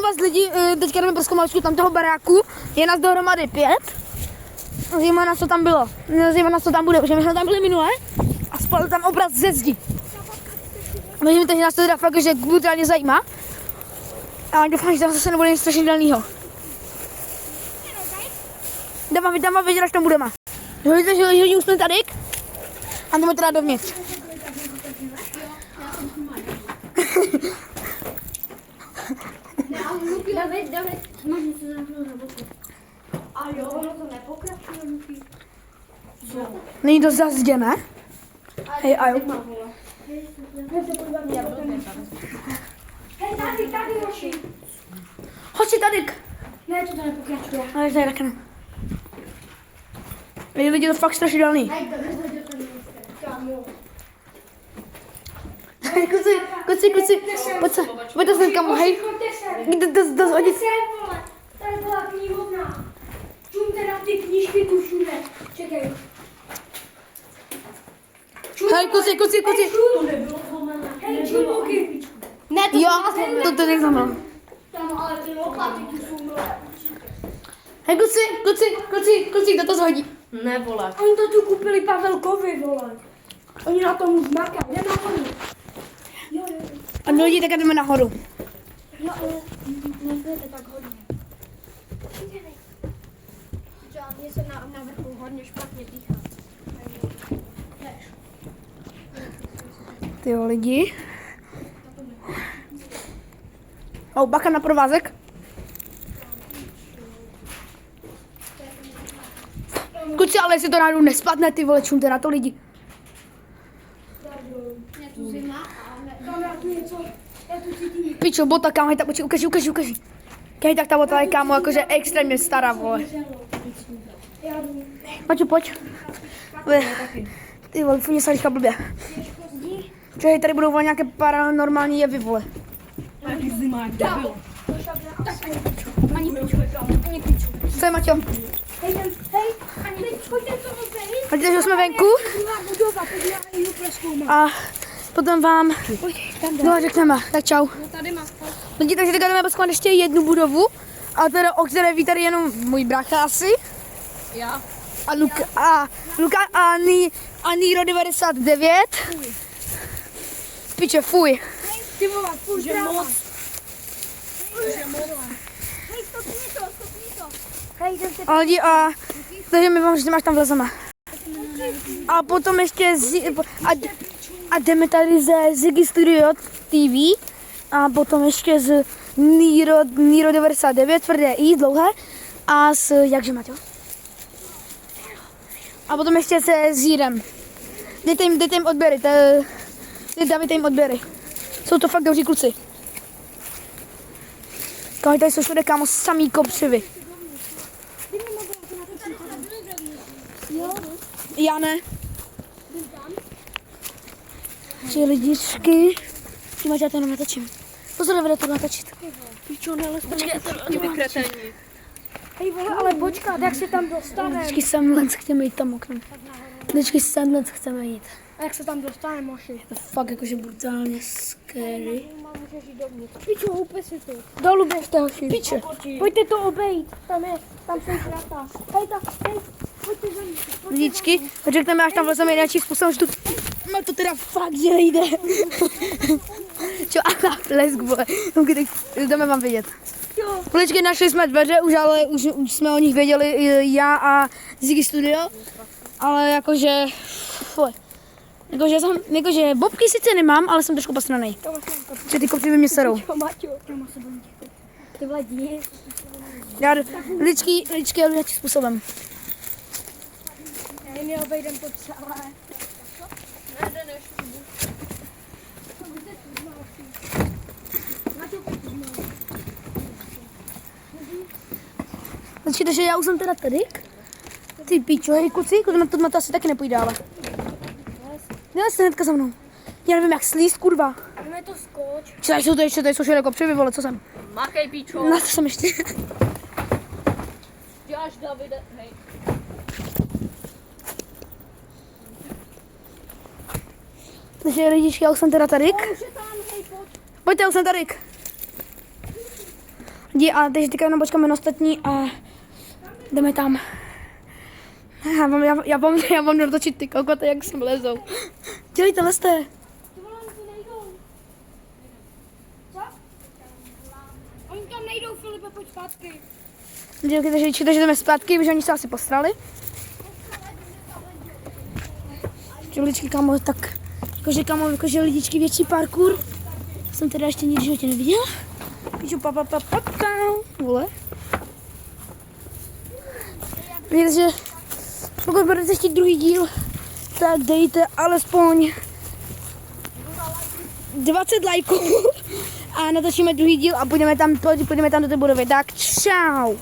vás lidi, teďka jdeme pro zkoumalečku tam toho baráku, je nás dohromady 5. Zajímá nás, co tam bylo. Zajímá nás, co tam bude, protože my jsme tam byli minule a spadl tam obraz ze zdi. Věřím, že nás to teda fakt, že brutálně zajímá. A doufám, že tam zase nebude nic strašidelného. Dám vám vědět, až tam budeme. Vidíte, že už jsme tady a jdeme teda dovnitř. David, možná se zamknout na boku. A jo, ono to nepokračuje, musí. Není to za zdě, ne? Hej, a jo. Hej, tady, hoši. Hoši, tady. Ne, to nepokračuje. Ale tady taky ne. Lidi, to fakt strašidelný. Hej, to nezhodil to minister. Kámo. Kluci, pojďte sem, kamo, hej. Jde zhodit. Tady byla knihovna. Čumte na ty knížky tu všude. Čekej. Hej, kluci. To nebylo zlomené. Hej, čumuky. Ne, to to neznamená. Tam ale ty lopaty tu jsou nové. Hej, kluci, kdo to zhodí? Ne, vole. Oni to tu koupili Pavelkovi, vole. Oni na tom už makají. Jdeme nahoru. Jo. A my lidi, tak jdeme nahoru. No, ale nebudete tak hodně. Čo, mně se na vrchu hodně špatně dýchá. Tyjo, lidi. Bacha na provázek. Kluci, ale jestli to náhodou nespadne, ty vole, čumte na to lidi. Je tu zima, ale tam já tu něco, já tu cítím. Pičo, bota, kámo, hej, tak ukaži. Hej, tak ta bota je, kámo, jakože extrémně stará, vole. Maťo, pojď. Ty vole, furt se říká blbě. Čekaj, tady budou vole nějaké paranormální jevy, vole. Jaký zima, jak to bylo. Ani piču. Co je, Maťo? Hej, ani pojďte to opět. Vidíte, že jsme venku Budova, podíváme prozkoumat. a potom vám řekneme. Tak čau. No tady má spolu. Lidi, takže teďka jdeme prozkoumat ještě jednu budovu, a teda, o které ví tady jenom můj brácha asi. Já. A Luka a Niro 99. Piče, fuj. Ty vole, furt Že moc. Hej, stopni to. Hej, jdem A lidi, takže my vám, že máš tam vlezeme. A potom ještě a jdeme tady ze Ziggy Studio TV a potom ještě z Niro 99, tvrdé I, dlouhé a jakže Maťo? A potom ještě se Zírem. Dejte jim odběry, dávajte jim odběry. Jsou to fakt dobří kluci. Kámo, tady jsou všude, kámo, samý kopřivy. Já ne. Tři lidičky. Ty máš, já to jenom natočím. Pozor, nevede to natočit. Píčo, nelez to. Ti vykretení. Hej, vole, ale počkat, jak se tam dostane? Vždycky semhle chceme jít tam oknem. Vždycky semhle chceme jít. A jak se tam dostane, moši? To fakt jakože brutálně scary. Můžeš jít dovnitř. Pičo, houpe si ty. Dolů běžte, hoši. Píče. Pojďte to obejít. Tam jsou vrata. Hej, pojďte za ní. Lidičky, řekneme, až tam vlezeme jináčí způsobem, že tu... No to teda fakt, že nejde. Čo, a na blesk, vole. Jdeme vám vidět. Lidičky, našli jsme dveře, ale už jsme o nich věděli já a Ziggy Studio. Ale jakože... Fuj. Jakože bobky sice nemám, ale jsem trošku posranej. Že ty kopřivy mě serou. Maťo. Ty vladí. Lidičky, já nějakým způsobem. My obejdem to celé. Počkejte, že já už jsem teda tady. Ty píčo, hej kluci, to asi taky nepůjde dále. Měla jste hnedka za mnou. Já nevím, jak slíst, kurva. Jdeme to skoč. Tady jsou všude kopřivy, vole, co jsem? Makej, píčo. Na to jsem ještě. Děláš, Davide, hej. Takže lidičky, já už jsem teda tady. Pojďte, já už jsem tady. A takže teďka jenom počkáme na ostatní a jdeme tam. Já vám dotočit ty kokoty, jak sem lezou. Dělejte, lezte. Ty vole, oni tu nejdou. Co? Oni tam nejdou, Filipe, pojď zpátky. Dělejte, takže jdeme zpátky, protože oni se asi postrali. Čuličky, kámo, tak jakože lidičky větší parkour. Jsem teda ještě nikdy v životě neviděl. Píču vole. Víte, že pokud budete chtít druhý díl, tak dejte alespoň 20 lajků a natočíme druhý díl a půjdeme tam do té budovy. Tak čau.